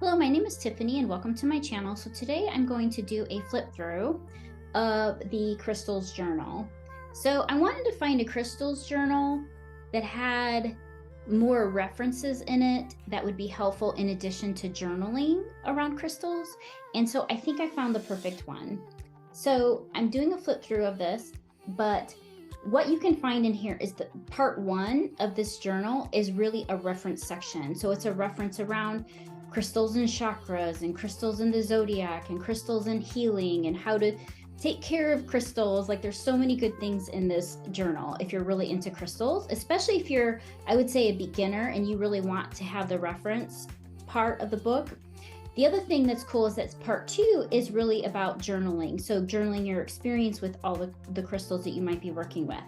Hello, my name is Tiffany and welcome to my channel. So today I'm going to do a flip through of the Crystals journal. So I wanted to find a Crystals journal that had more references in it that would be helpful in addition to journaling around crystals. And so I think I found the perfect one. So I'm doing a flip through of this, but what you can find in here is that part one of this journal is really a reference section. So it's a reference around crystals and chakras and crystals in the zodiac and crystals and healing and how to take care of crystals. Like there's so many good things in this journal if you're really into crystals, especially if you're, I would say, a beginner and you really want to have the reference part of the book. The other thing that's cool is that part two is really about journaling. So journaling your experience with all the crystals that you might be working with.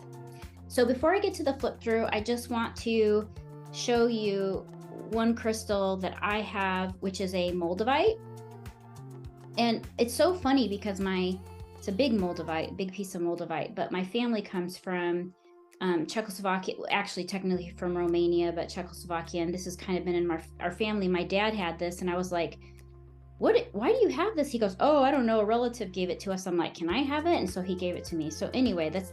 So before I get to the flip through, I just want to show you one crystal that I have, which is a moldavite. And it's so funny because it's a big moldavite, big piece of moldavite, but my family comes from Czechoslovakia, actually technically from Romania, but Czechoslovakia. And this has kind of been in our family. My dad had this and I was like, why do you have this? He goes, oh, I don't know, a relative gave it to us. I'm like, can I have it? And so he gave it to me. So anyway, this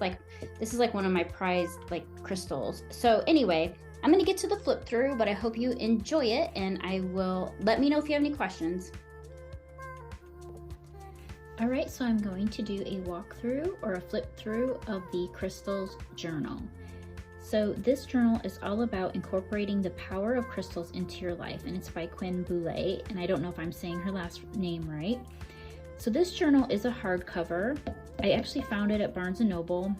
is like one of my prized crystals. So anyway, I'm going to get to the flip through, but I hope you enjoy it, and let me know if you have any questions. All right, so I'm going to do a walkthrough or a flip through of the Crystals journal. So this journal is all about incorporating the power of crystals into your life, and it's by Quinn Boulay, and I don't know if I'm saying her last name right. So this journal is a hardcover. I actually found it at Barnes & Noble,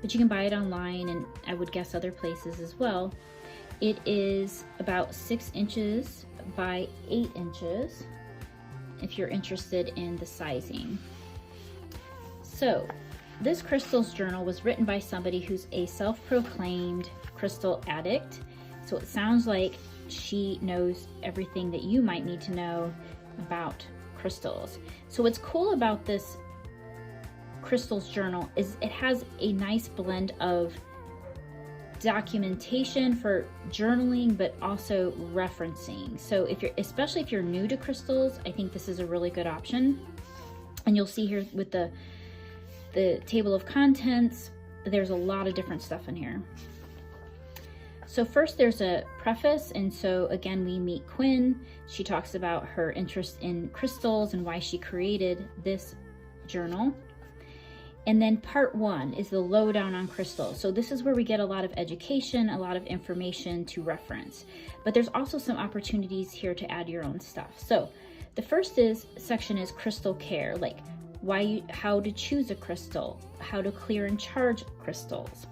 but you can buy it online, and I would guess other places as well. It is about 6 inches by 8 inches if you're interested in the sizing. So this crystals journal was written by somebody who's a self-proclaimed crystal addict. So it sounds like she knows everything that you might need to know about crystals. So what's cool about this Crystals journal is it has a nice blend of documentation for journaling, but also referencing. So especially if you're new to crystals, I think this is a really good option. And you'll see here with the table of contents, there's a lot of different stuff in here. So first there's a preface, and so again we meet Quinn. She talks about her interest in crystals and why she created this journal. And then part one is the lowdown on crystals. So this is where we get a lot of education, a lot of information to reference. But there's also some opportunities here to add your own stuff. So the first section is crystal care, like how to choose a crystal, how to clear and charge crystals,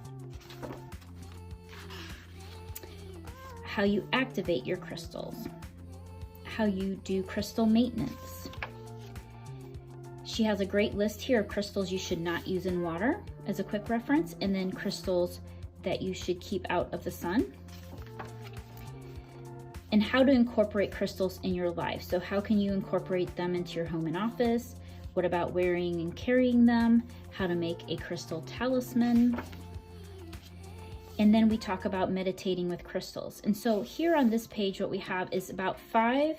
how you activate your crystals, how you do crystal maintenance. She has a great list here of crystals you should not use in water as a quick reference, and then crystals that you should keep out of the sun, and how to incorporate crystals in your life. So how can you incorporate them into your home and office? What about wearing and carrying them? How to make a crystal talisman. And then we talk about meditating with crystals. And so here on this page, what we have is about 5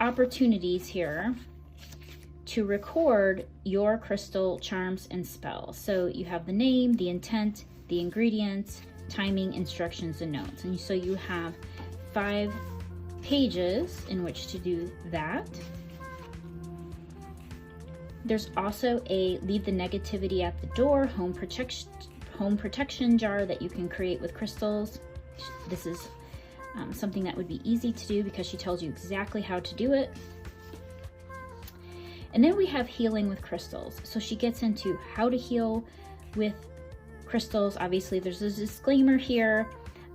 opportunities here to record your crystal charms and spells. So you have the name, the intent, the ingredients, timing, instructions, and notes. And so you have 5 pages in which to do that. There's also a leave the negativity at the door home protection jar that you can create with crystals. This is something that would be easy to do because she tells you exactly how to do it. And then we have healing with crystals. So she gets into how to heal with crystals. Obviously there's a disclaimer here.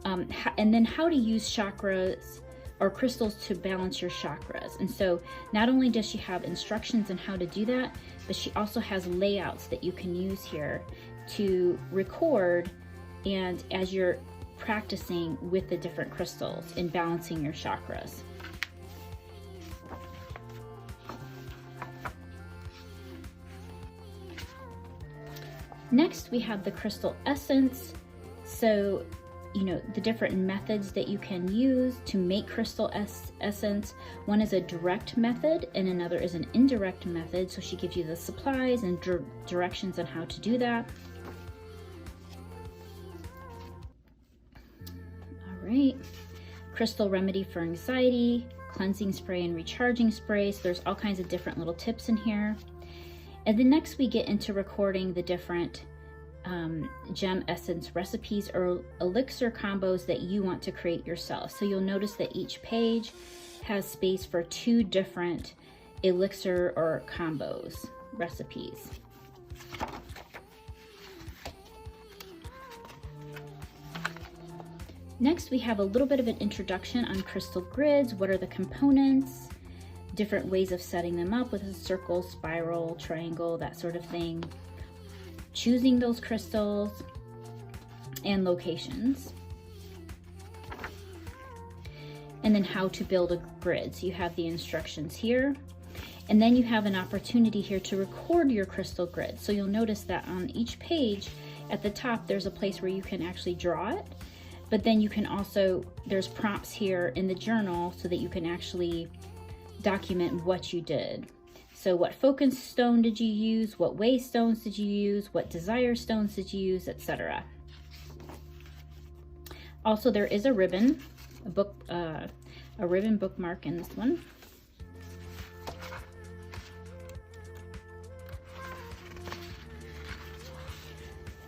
And then how to use chakras or crystals to balance your chakras. And so not only does she have instructions on how to do that, but she also has layouts that you can use here to record, and as you're practicing with the different crystals and balancing your chakras. Next, we have the crystal essence. So you know, the different methods that you can use to make crystal essence. One is a direct method and another is an indirect method. So she gives you the supplies and directions on how to do that. All right, crystal remedy for anxiety, cleansing spray and recharging sprays. There's all kinds of different little tips in here. And then next we get into recording the different gem essence recipes or elixir combos that you want to create yourself. So you'll notice that each page has space for 2 different elixir or combos recipes. Next, we have a little bit of an introduction on crystal grids. What are the components? Different ways of setting them up with a circle, spiral, triangle, that sort of thing. Choosing those crystals and locations. And then how to build a grid. So you have the instructions here. And then you have an opportunity here to record your crystal grid. So you'll notice that on each page at the top, there's a place where you can actually draw it. But then you can also, there's prompts here in the journal so that you can actually document what you did. So what focus stone did you use? What way stones did you use? What desire stones did you use, etc. Also, there is a ribbon, a ribbon bookmark in this one.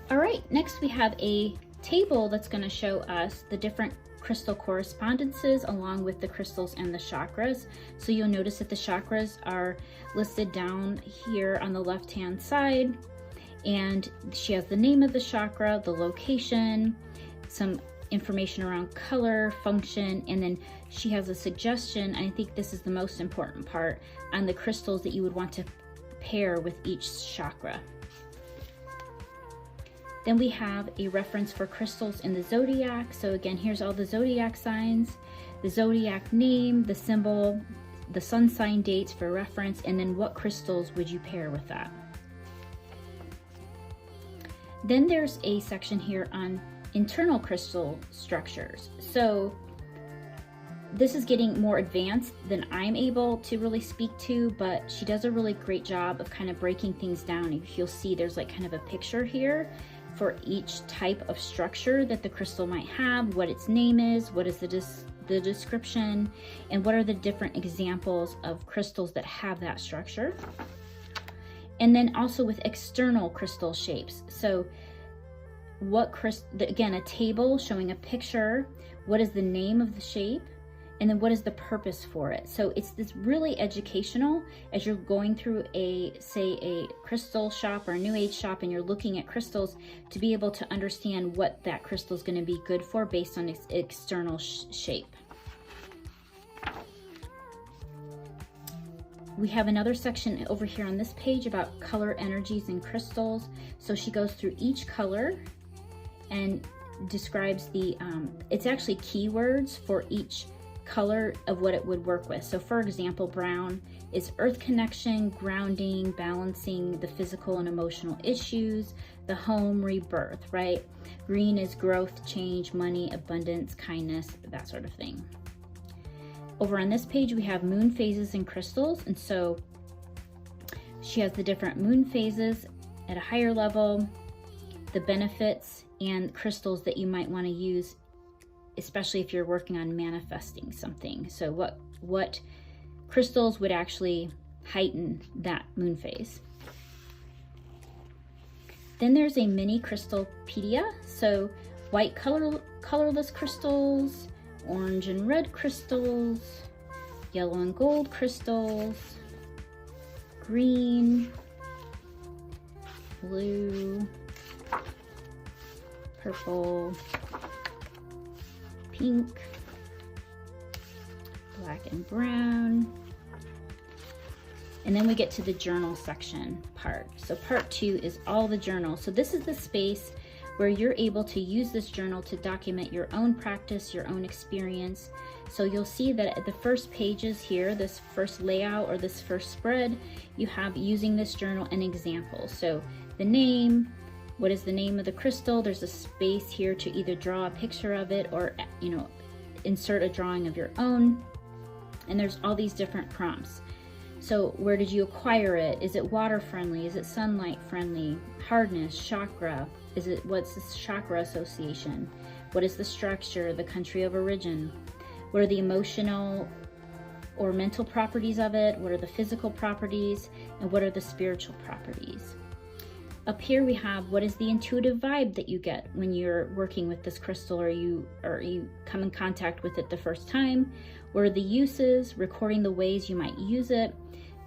All right, next we have a table that's going to show us the different crystal correspondences along with the crystals and the chakras. So you'll notice that the chakras are listed down here on the left hand side, and she has the name of the chakra, the location, some information around color, function, and then she has a suggestion, and I think this is the most important part, on the crystals that you would want to pair with each chakra. Then we have a reference for crystals in the zodiac. So again, here's all the zodiac signs, the zodiac name, the symbol, the sun sign dates for reference, and then what crystals would you pair with that. Then there's a section here on internal crystal structures. So this is getting more advanced than I'm able to really speak to, but she does a really great job of kind of breaking things down. If you'll see, there's like kind of a picture here for each type of structure that the crystal might have, what its name is, what is the description, and what are the different examples of crystals that have that structure. And then also with external crystal shapes. So again, a table showing a picture, what is the name of the shape, and then what is the purpose for it. So it's this really educational as you're going through say a crystal shop or a new age shop and you're looking at crystals, to be able to understand what that crystal is going to be good for based on its external shape. We have another section over here on this page about color energies and crystals. So she goes through each color and describes it's actually keywords for each color of what it would work with. So for example, brown is earth connection, grounding, balancing the physical and emotional issues, the home, rebirth, right? Green is growth, change, money, abundance, kindness, that sort of thing. Over on this page, we have moon phases and crystals. And so she has the different moon phases at a higher level, the benefits, and crystals that you might want to use, especially if you're working on manifesting something. So what crystals would actually heighten that moon phase. Then there's a mini crystalpedia. So white colorless crystals, orange and red crystals, yellow and gold crystals, green, blue, purple, pink, black and brown. And then we get to the journal section part. So part 2 is all the journals. So this is the space where you're able to use this journal to document your own practice, your own experience. So you'll see that at the first pages here, this first layout or this first spread, you have using this journal an example. So the name, What is the name of the crystal? There's a space here to either draw a picture of it or, you know, insert a drawing of your own. And there's all these different prompts. So where did you acquire it? Is it water friendly? Is it sunlight friendly? Hardness, chakra. What's the chakra association? What is the structure, the country of origin? What are the emotional or mental properties of it? What are the physical properties? And what are the spiritual properties? Up here we have, what is the intuitive vibe that you get when you're working with this crystal, or you come in contact with it the first time? What are the uses, recording the ways you might use it,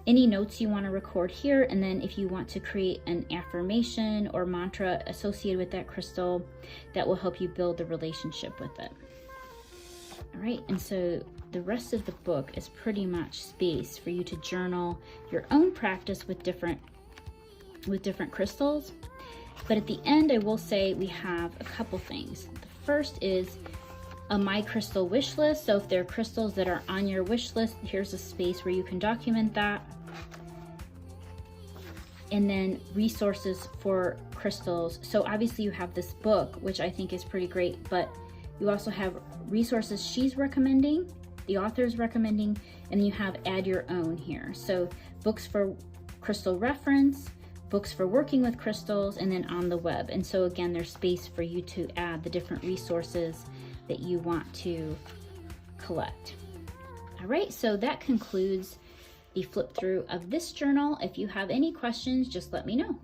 any notes you want to record here, and then if you want to create an affirmation or mantra associated with that crystal that will help you build the relationship with it. All right, and so the rest of the book is pretty much space for you to journal your own practice with different crystals. But at the end, I will say we have a couple things. The first is a My Crystal wish list. So if there are crystals that are on your wish list, here's a space where you can document that. And then resources for crystals. So obviously you have this book, which I think is pretty great, but you also have resources she's recommending, the author is recommending, and you have add your own here. So books for crystal reference, books for working with crystals, and then on the web. And so again, there's space for you to add the different resources that you want to collect. All right, so that concludes the flip through of this journal. If you have any questions, just let me know.